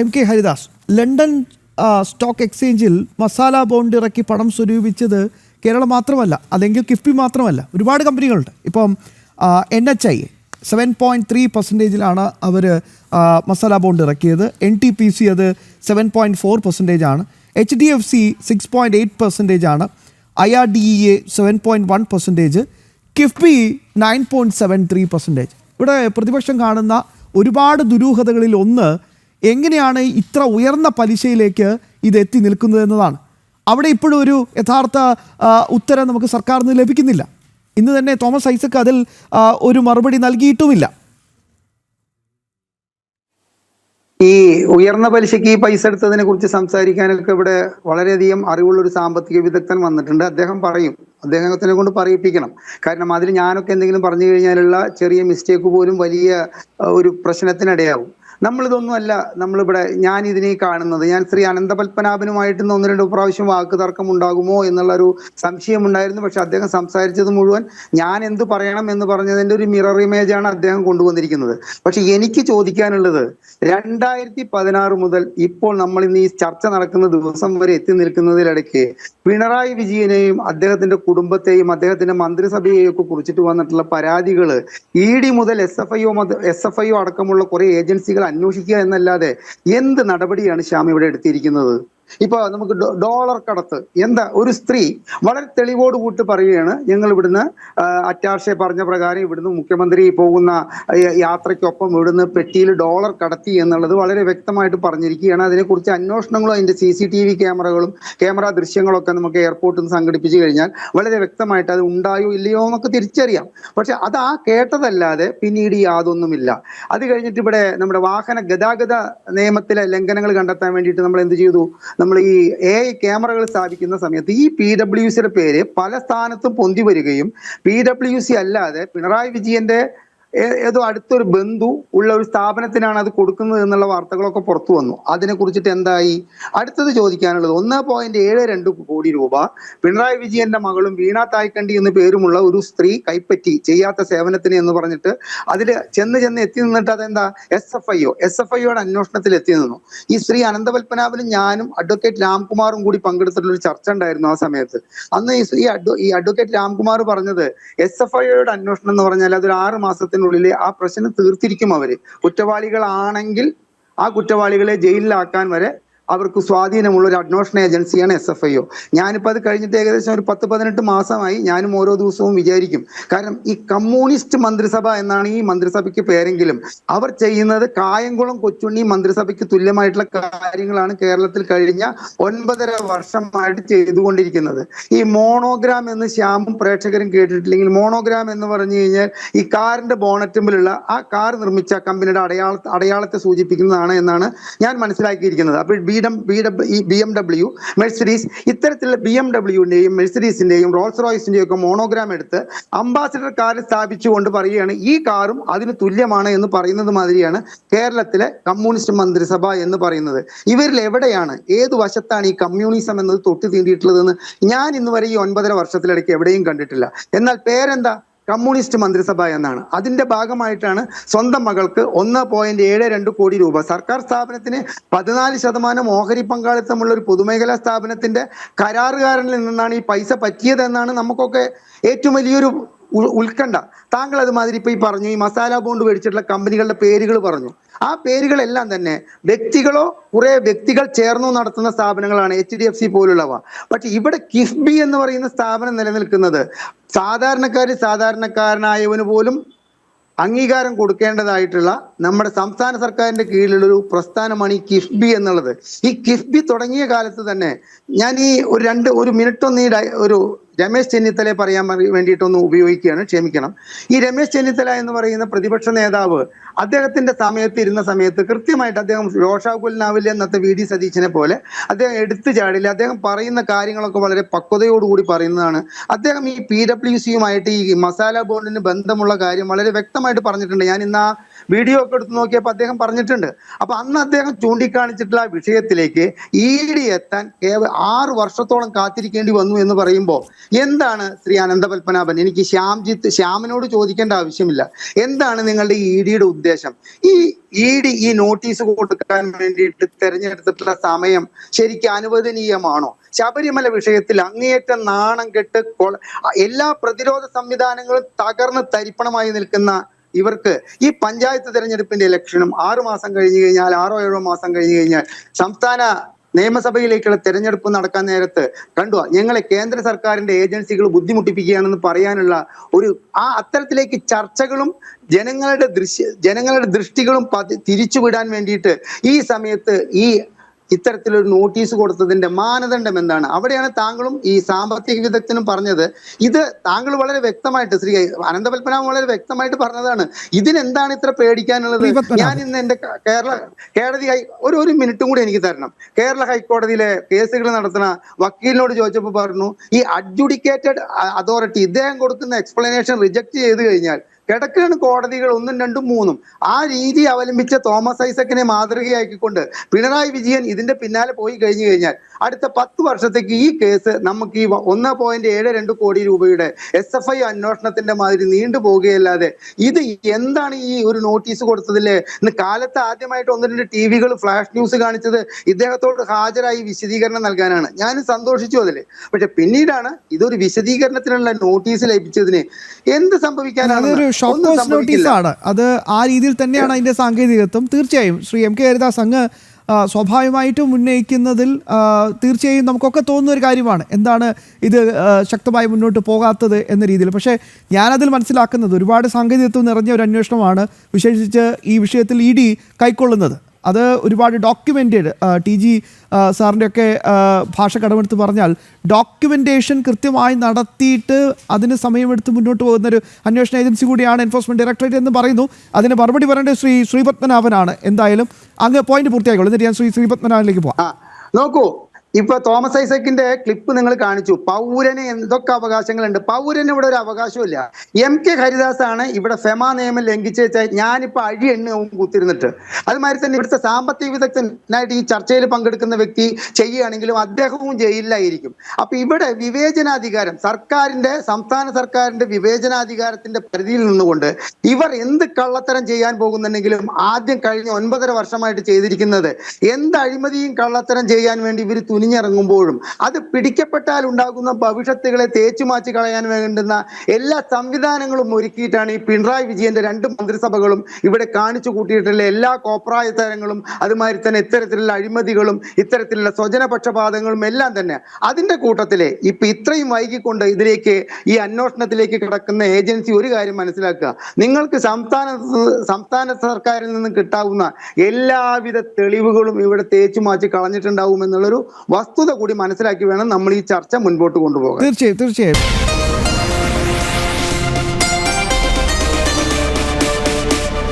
MK Haridas, London stock എക്സ്ചേഞ്ചിൽ masala bond ഇറക്കി പണം സ്വരൂപിച്ചത് കേരളം മാത്രമല്ല, അല്ലെങ്കിൽ കിഫ്ബി മാത്രമല്ല, ഒരുപാട് കമ്പനികളുണ്ട്. ഇപ്പം NHI 7.3% അവർ മസാല ബോണ്ട് ഇറക്കിയത്. NTPC അത് 7.4% HDFC 6.8% IRDEA 7.1%, കിഫ്ബി 9.73%. ഇവിടെ പ്രതിപക്ഷം കാണുന്ന ഒരുപാട് ദുരൂഹതകളിൽ ഒന്ന്, എങ്ങനെയാണ് ഇത്ര ഉയർന്ന പലിശയിലേക്ക് ഇത് എത്തി നിൽക്കുന്നത് എന്നതാണ്. അവിടെ ഇപ്പോഴും ഒരു യഥാർത്ഥ ഉത്തരം നമുക്ക് സർക്കാരിൽ നിന്ന് ലഭിക്കുന്നില്ല. ഇന്ന് തന്നെ തോമസ് ഐസക് അതിൽ ഒരു മറുപടി നൽകിയിട്ടുമില്ല. ഈ ഉയർന്ന പലിശയ്ക്ക് ഈ പൈസ എടുത്തതിനെ കുറിച്ച് സംസാരിക്കാനൊക്കെ ഇവിടെ വളരെയധികം അറിവുള്ള ഒരു സാമ്പത്തിക വിദഗ്ധൻ വന്നിട്ടുണ്ട്. അദ്ദേഹം പറയും, അദ്ദേഹത്തിനെ കൊണ്ട് പറയിപ്പിക്കണം. കാരണം അതിൽ ഞാനൊക്കെ എന്തെങ്കിലും പറഞ്ഞു കഴിഞ്ഞാലുള്ള ചെറിയ മിസ്റ്റേക്ക് പോലും വലിയ ഒരു പ്രശ്നത്തിനിടയാവും. നമ്മളിതൊന്നുമല്ല നമ്മളിവിടെ ഞാൻ ഇതിനെ കാണുന്നത്. ഞാൻ ശ്രീ അനന്തപത്മനാഭനുമായിട്ട് 1-2 പ്രാവശ്യം വാക്ക് തർക്കം ഉണ്ടാകുമോ എന്നുള്ളൊരു സംശയം ഉണ്ടായിരുന്നു. പക്ഷെ അദ്ദേഹം സംസാരിച്ചത് മുഴുവൻ ഞാൻ എന്ത് പറയണം എന്ന് പറഞ്ഞതിൻ്റെ ഒരു മിറർ ഇമേജാണ് അദ്ദേഹം കൊണ്ടുവന്നിരിക്കുന്നത്. പക്ഷെ എനിക്ക് ചോദിക്കാനുള്ളത്, 2016 മുതൽ ഇപ്പോൾ നമ്മൾ ഇന്ന് ഈ ചർച്ച നടക്കുന്ന ദിവസം വരെ എത്തി നിൽക്കുന്നതിലിടയ്ക്ക് പിണറായി വിജയനെയും അദ്ദേഹത്തിന്റെ കുടുംബത്തെയും അദ്ദേഹത്തിന്റെ മന്ത്രിസഭയെയും ഒക്കെ കുറിച്ചിട്ട് വന്നിട്ടുള്ള പരാതികൾ ED മുതൽ SFIO അടക്കമുള്ള കുറെ ഏജൻസികൾ അന്വേഷിക്കുക എന്നല്ലാതെ എന്ത് നടപടിയാണ് ശ്യാം ഇവിടെ എടുത്തിരിക്കുന്നത്? ഇപ്പൊ നമുക്ക് ഡോളർ കടത്ത് എന്താ, ഒരു സ്ത്രീ വളരെ തെളിവോട് കൂട്ടി പറയുകയാണ്, ഞങ്ങൾ ഇവിടുന്ന് അറ്റാഷെ പറഞ്ഞ പ്രകാരം ഇവിടുന്ന് മുഖ്യമന്ത്രി പോകുന്ന യാത്രയ്ക്കൊപ്പം ഇവിടുന്ന് പെട്ടിയിൽ ഡോളർ കടത്തി എന്നുള്ളത് വളരെ വ്യക്തമായിട്ട് പറഞ്ഞിരിക്കുകയാണ്. അതിനെക്കുറിച്ച് അന്വേഷണങ്ങളും അതിന്റെ CCTV ക്യാമറ ദൃശ്യങ്ങളൊക്കെ നമുക്ക് എയർപോർട്ടിൽ നിന്ന് സംഘടിപ്പിച്ചു കഴിഞ്ഞാൽ വളരെ വ്യക്തമായിട്ട് അത് ഉണ്ടായോ ഇല്ലയോ എന്നൊക്കെ തിരിച്ചറിയാം. പക്ഷെ അത് കേട്ടതല്ലാതെ പിന്നീട് യാതൊന്നുമില്ല. അത് കഴിഞ്ഞിട്ട് ഇവിടെ നമ്മുടെ വാഹന ഗതാഗത നിയമത്തിലെ ലംഘനങ്ങൾ കണ്ടെത്താൻ വേണ്ടിയിട്ട് നമ്മൾ എന്ത് ചെയ്തു? നമ്മൾ ഈ AI ക്യാമറകൾ സ്ഥാപിക്കുന്ന സമയത്ത് ഈ PWCയുടെ പേര് പല സ്ഥാനത്തും പൊന്തി വരികയും PWC അല്ലാതെ പിണറായി വിജയന്റെ ഏതോ അടുത്തൊരു ബന്ധു ഉള്ള ഒരു സ്ഥാപനത്തിനാണ് അത് കൊടുക്കുന്നത് എന്നുള്ള വാർത്തകളൊക്കെ പുറത്തു വന്നു. അതിനെ കുറിച്ചിട്ട് എന്തായി? അടുത്തത് ചോദിക്കാനുള്ളത്, 1.72 കോടി രൂപ പിണറായി വിജയന്റെ മകളും വീണ തായ്ക്കണ്ടി എന്ന് പേരുമുള്ള ഒരു സ്ത്രീ കൈപ്പറ്റി ചെയ്യാത്ത സേവനത്തിന് എന്ന് പറഞ്ഞിട്ട് അതിൽ ചെന്ന് എത്തി നിന്നിട്ട് അതെന്താ SFIOയുടെ അന്വേഷണത്തിൽ എത്തി നിന്നു. ഈ ശ്രീ അനന്തപത്മനാഭനും ഞാനും അഡ്വക്കേറ്റ് രാംകുമാറും കൂടി പങ്കെടുത്തിട്ടുള്ള ഒരു ചർച്ച ഉണ്ടായിരുന്നു ആ സമയത്ത്. അന്ന് ഈ അഡ്വക്കേറ്റ് രാംകുമാർ പറഞ്ഞത് SFIOയുടെ അന്വേഷണം എന്ന് പറഞ്ഞാൽ അതൊരു 6 മാസത്തിനുള്ളിൽ ആ പ്രശ്നം തീർത്തിരിക്കും. അവര് കുറ്റവാളികളാണെങ്കിൽ ആ കുറ്റവാളികളെ ജയിലിലാക്കാൻ വരെ അവർക്ക് സ്വാധീനമുള്ള ഒരു അന്വേഷണ ഏജൻസിയാണ് SFIO. ഞാനിപ്പോൾ അത് കഴിഞ്ഞിട്ട് ഏകദേശം ഒരു 10-18 മാസമായി ഞാനും ഓരോ ദിവസവും വിചാരിക്കും. കാരണം ഈ കമ്മ്യൂണിസ്റ്റ് മന്ത്രിസഭ എന്നാണ് ഈ മന്ത്രിസഭയ്ക്ക് പേരെങ്കിലും അവർ ചെയ്യുന്നത് കായംകുളം കൊച്ചുണ്ണി മന്ത്രിസഭയ്ക്ക് തുല്യമായിട്ടുള്ള കാര്യങ്ങളാണ് കേരളത്തിൽ കഴിഞ്ഞ 9.5 വർഷമായിട്ട് ചെയ്തുകൊണ്ടിരിക്കുന്നത്. ഈ മോണോഗ്രാം എന്ന് ശ്യാമും പ്രേക്ഷകരും കേട്ടിട്ടില്ലെങ്കിൽ, മോണോഗ്രാം എന്ന് പറഞ്ഞു കഴിഞ്ഞാൽ ഈ കാറിന്റെ ബോണറ്റുമ്പിലുള്ള ആ കാർ നിർമ്മിച്ച കമ്പനിയുടെ അടയാളത്തെ സൂചിപ്പിക്കുന്നതാണ് എന്നാണ് ഞാൻ മനസ്സിലാക്കിയിരിക്കുന്നത്. അപ്പോൾ BMW, മെഴ്സിഡീസ്, ഇത്തരത്തിലുള്ള BMWന്റെയും മെഴ്സിഡീസിന്റെയും റോൾസ് റോയ്സിന്റെയും ഒക്കെ മോണോഗ്രാം എടുത്ത് അംബാസിഡർ കാറിൽ സ്ഥാപിച്ചുകൊണ്ട് പറയുകയാണ് ഈ കാറും അതിന് തുല്യമാണ് എന്ന് പറയുന്നത് മാതിരിയാണ് കേരളത്തിലെ കമ്മ്യൂണിസ്റ്റ് മന്ത്രിസഭ എന്ന് പറയുന്നത്. ഇവരിൽ എവിടെയാണ്, ഏത് വശത്താണ് ഈ കമ്മ്യൂണിസം എന്നത് തൊട്ട് തീണ്ടിയിട്ടുള്ളതെന്ന് ഞാൻ ഇന്ന് വരെ ഈ 9.5 വർഷത്തിലിടയ്ക്ക് എവിടെയും കണ്ടിട്ടില്ല. എന്നാൽ പേരെന്താ? കമ്മ്യൂണിസ്റ്റ് മന്ത്രിസഭ എന്നാണ്. അതിന്റെ ഭാഗമായിട്ടാണ് സ്വന്തം മകൾക്ക് 1.72 കോടി രൂപ സർക്കാർ സ്ഥാപനത്തിന് 14% ഓഹരി പങ്കാളിത്തമുള്ള ഒരു പൊതുമേഖലാ സ്ഥാപനത്തിന്റെ കരാറുകാരനിൽ നിന്നാണ് ഈ പൈസ പറ്റിയതെന്നാണ് നമുക്കൊക്കെ ഏറ്റവും വലിയൊരു ഉത്കണ്ഠ. താങ്കൾ അതുമാതിരി ഇപ്പൊ ഈ പറഞ്ഞു, ഈ മസാല ബോണ്ട് മേടിച്ചിട്ടുള്ള കമ്പനികളുടെ പേരുകൾ പറഞ്ഞു. ആ പേരുകളെല്ലാം തന്നെ കുറെ വ്യക്തികൾ ചേർന്നു നടത്തുന്ന സ്ഥാപനങ്ങളാണ്, HDFC പോലുള്ളവ. പക്ഷെ ഇവിടെ കിഫ്ബി എന്ന് പറയുന്ന സ്ഥാപനം നിലനിൽക്കുന്നത് സാധാരണക്കാരനായവന് പോലും അംഗീകാരം കൊടുക്കേണ്ടതായിട്ടുള്ള നമ്മുടെ സംസ്ഥാന സർക്കാരിന്റെ കീഴിലുള്ള ഒരു പ്രസ്ഥാനമാണ് ഈ കിഫ്ബി എന്നുള്ളത്. ഈ കിഫ്ബി തുടങ്ങിയ കാലത്ത് തന്നെ ഞാൻ ഈ ഒരു മിനിറ്റ് ഒരു രമേശ് ചെന്നിത്തലയെ പറയാൻ വേണ്ടിയിട്ടൊന്ന് ഉപയോഗിക്കുകയാണ്, ക്ഷമിക്കണം. ഈ രമേശ് ചെന്നിത്തല എന്ന് പറയുന്ന പ്രതിപക്ഷ നേതാവ് അദ്ദേഹത്തിന്റെ ഇരുന്ന സമയത്ത് കൃത്യമായിട്ട് അദ്ദേഹം രോഷാകുലനാവില്ല എന്നത്തെ VD സതീശനെ പോലെ അദ്ദേഹം എടുത്തു ചാടില്ല. അദ്ദേഹം പറയുന്ന കാര്യങ്ങളൊക്കെ വളരെ പക്വതയോടുകൂടി പറയുന്നതാണ്. അദ്ദേഹം ഈ PWCയുമായിട്ട് ഈ മസാല ബോണ്ടിന് ബന്ധമുള്ള കാര്യം വളരെ വ്യക്തമായിട്ട് പറഞ്ഞിട്ടുണ്ട്. ഞാൻ ഇന്ന് ആ വീഡിയോ ഒക്കെ എടുത്ത് നോക്കിയപ്പോൾ അദ്ദേഹം പറഞ്ഞിട്ടുണ്ട്. അപ്പൊ അന്ന് അദ്ദേഹം ചൂണ്ടിക്കാണിച്ചിട്ടുള്ള ആ വിഷയത്തിലേക്ക് ED എത്താൻ 6 വർഷത്തോളം കാത്തിരിക്കേണ്ടി വന്നു എന്ന് പറയുമ്പോൾ എന്താണ് ശ്രീ അനന്തപത്മനാഭൻ, എനിക്ക് ശ്യാമിനോട് ചോദിക്കേണ്ട ആവശ്യമില്ല, എന്താണ് നിങ്ങളുടെ ഇ ഡിയുടെ ഉദ്ദേശം? ഈ ഇ ഡി ഈ നോട്ടീസ് കൊടുക്കാൻ വേണ്ടിയിട്ട് തെരഞ്ഞെടുത്തിട്ടുള്ള സമയം ശരിക്കും അനുവദനീയമാണോ? ശബരിമല വിഷയത്തിൽ അങ്ങേയറ്റം നാണം കെട്ട് എല്ലാ പ്രതിരോധ സംവിധാനങ്ങളും തകർന്ന് തരിപ്പണമായി നിൽക്കുന്ന ഇവർക്ക് ഈ പഞ്ചായത്ത് തെരഞ്ഞെടുപ്പിന്റെ ഇലക്ഷനും 6 മാസം കഴിഞ്ഞു കഴിഞ്ഞാൽ, 6-7 മാസം കഴിഞ്ഞു കഴിഞ്ഞാൽ സംസ്ഥാന നിയമസഭയിലേക്കുള്ള തെരഞ്ഞെടുപ്പ് നടക്കാൻ നേരത്ത് കണ്ടു ഞങ്ങളെ കേന്ദ്ര സർക്കാരിന്റെ ഏജൻസികൾ ബുദ്ധിമുട്ടിപ്പിക്കുകയാണെന്ന് പറയാനുള്ള അത്തരത്തിലേക്ക് ചർച്ചകളും ജനങ്ങളുടെ ദൃഷ്ടികളും തിരിച്ചുവിടാൻ വേണ്ടിയിട്ട് ഈ സമയത്ത് ഇത്തരത്തിലൊരു നോട്ടീസ് കൊടുത്തതിന്റെ മാനദണ്ഡം എന്താണ്? അവിടെയാണ് താങ്കളും ഈ സാമ്പത്തിക വിദഗ്ധനും പറഞ്ഞത്. ഇത് താങ്കൾ വളരെ വ്യക്തമായിട്ട്, ശ്രീ അനന്തപത്മനാഭൻ വളരെ വ്യക്തമായിട്ട് പറഞ്ഞതാണ്. ഇതിനെന്താണ് ഇത്ര പേടിക്കാനുള്ളത്? ഞാൻ ഇന്ന് എന്റെ ഒരു മിനിറ്റും കൂടി എനിക്ക് തരണം. കേരള ഹൈക്കോടതിയിലെ കേസുകൾ നടത്തുന്ന വക്കീലിനോട് ചോദിച്ചപ്പോൾ പറഞ്ഞു, ഈ അഡ്ജുഡിക്കേറ്റഡ് അതോറിറ്റി ഇദ്ദേഹം കൊടുക്കുന്ന എക്സ്പ്ലനേഷൻ റിജക്ട് ചെയ്ത് കഴിഞ്ഞാൽ കിടക്കുകയാണ് കോടതികൾ 1, 2, 3. ആ രീതി അവലംബിച്ച തോമസ് ഐസക്കിനെ മാതൃകയാക്കിക്കൊണ്ട് പിണറായി വിജയൻ ഇതിന്റെ പിന്നാലെ പോയി കഴിഞ്ഞു കഴിഞ്ഞാൽ അടുത്ത 10 വർഷത്തേക്ക് ഈ കേസ് നമുക്ക് ഈ 1.72 കോടി രൂപയുടെ SFI അന്വേഷണത്തിന്റെ മാതിരി നീണ്ടുപോകുകയല്ലാതെ ഇത് എന്താണ് ഈ ഒരു നോട്ടീസ് കൊടുത്തതില്ലേ? ഇന്ന് കാലത്ത് ആദ്യമായിട്ട് 1-2 TV-കൾ ഫ്ലാഷ് ന്യൂസ് കാണിച്ചത് ഇദ്ദേഹത്തോട് ഹാജരായി വിശദീകരണം നൽകാനാണ്. ഞാനും സന്തോഷിച്ചു അതില്. പക്ഷെ പിന്നീടാണ് ഇതൊരു വിശദീകരണത്തിനുള്ള നോട്ടീസ് ലഭിച്ചതിന് എന്ത് സംഭവിക്കാനാണ്? നോട്ടീസാണ് അത്. ആ രീതിയിൽ തന്നെയാണ് അതിന്റെ സാങ്കേതികത്വം. തീർച്ചയായും ശ്രീ MK ഹരിദാസ് അങ്ങ് സ്വാഭാവികമായിട്ടും ഉന്നയിക്കുന്നതിൽ തീർച്ചയായും നമുക്കൊക്കെ തോന്നുന്ന ഒരു കാര്യമാണ്, എന്താണ് ഇത് ശക്തമായി മുന്നോട്ട് പോകാത്തത് എന്ന രീതിയിൽ. പക്ഷേ ഞാനതിൽ മനസ്സിലാക്കുന്നത് ഒരുപാട് സാങ്കേതികത്വം നിറഞ്ഞ ഒരു അന്വേഷണമാണ് വിശേഷിച്ച് ഈ വിഷയത്തിൽ ED കൈക്കൊള്ളുന്നത്. അത് ഒരുപാട് ഡോക്യുമെൻറ്റഡ്, TG സാറിൻ്റെയൊക്കെ ഭാഷ കടമെടുത്ത് പറഞ്ഞാൽ ഡോക്യുമെൻറ്റേഷൻ കൃത്യമായി നടത്തിയിട്ട് അതിന് സമയമെടുത്ത് മുന്നോട്ട് പോകുന്നൊരു അന്വേഷണ ഏജൻസി കൂടിയാണ് എൻഫോഴ്സ്മെൻറ്റ് ഡയറക്ടറേറ്റ് എന്ന് പറയുന്നു. അതിന് മറുപടി പറയേണ്ടത് ശ്രീപത്മനാഭനാണ്. എന്തായാലും അങ്ങ് പോയിന്റ് പൂർത്തിയായിക്കോളൂ, എന്നിട്ട് ഞാൻ ശ്രീപത്മനാഭനിലേക്ക് പോകാം. നോക്കൂ, ഇപ്പൊ തോമസ് ഐസക്കിന്റെ ക്ലിപ്പ് നിങ്ങൾ കാണിച്ചു. പൗരന് എന്തൊക്കെ അവകാശങ്ങളുണ്ട്? പൗരന് ഇവിടെ ഒരു അവകാശമില്ല. MK ഹരിദാസ് ആണ് ഇവിടെ ഫെമ നിയമം ലംഘിച്ച് വെച്ചാൽ ഞാനിപ്പോ എണ്ണവും കുത്തിരുന്നിട്ട്. അതുമാതിരി തന്നെ ഇവിടുത്തെ സാമ്പത്തിക വിദഗ്ധനായിട്ട് ഈ ചർച്ചയിൽ പങ്കെടുക്കുന്ന വ്യക്തി ചെയ്യുകയാണെങ്കിലും അദ്ദേഹവും ജയിലിലായിരിക്കും. അപ്പൊ ഇവിടെ വിവേചനാധികാരം സംസ്ഥാന സർക്കാരിന്റെ വിവേചനാധികാരത്തിന്റെ പരിധിയിൽ നിന്നുകൊണ്ട് ഇവർ എന്ത് കള്ളത്തരം ചെയ്യാൻ പോകുന്നുണ്ടെങ്കിലും ആദ്യം കഴിഞ്ഞ 9.5 വർഷമായിട്ട് ചെയ്തിരിക്കുന്നത് എന്ത് അഴിമതിയും കള്ളത്തരം ചെയ്യാൻ വേണ്ടി ഇവർ തുനിഞ്ഞിറങ്ങുമ്പോഴും അത് പിടിക്കപ്പെട്ടാൽ ഉണ്ടാകുന്ന ഭവിഷ്യത്തുകളെ തേച്ചുമാച്ച് കളയാൻ വേണ്ടുന്ന എല്ലാ സംവിധാനങ്ങളും ഒരുക്കിയിട്ടാണ് ഈ പിണറായി വിജയന്റെ 2 മന്ത്രിസഭകളും ഇവിടെ കാണിച്ചു കൂട്ടിയിട്ടുള്ള എല്ലാ കോപ്രായത്തരങ്ങളും, അതുമാതിരി തന്നെ ഇത്തരത്തിലുള്ള അഴിമതികളും ഇത്തരത്തിലുള്ള സ്വജനപക്ഷപാതങ്ങളും എല്ലാം തന്നെ. അതിന്റെ കൂട്ടത്തിലെ ഇപ്പൊ ഇത്രയും വൈകിക്കൊണ്ട് ഈ അന്വേഷണത്തിലേക്ക് കിടക്കുന്ന ഏജൻസി ഒരു കാര്യം മനസ്സിലാക്കുക, നിങ്ങൾക്ക് സംസ്ഥാന സർക്കാരിൽ നിന്ന് കിട്ടാവുന്ന എല്ലാവിധ തെളിവുകളും ഇവിടെ തേച്ചുമാച്ച് കളഞ്ഞിട്ടുണ്ടാവും എന്നുള്ളൊരു വസ്തുത കൂടി മനസ്സിലാക്കി വേണം നമ്മൾ ഈ ചർച്ച മുൻപോട്ട് കൊണ്ടുപോകാൻ. തീർച്ചയായും.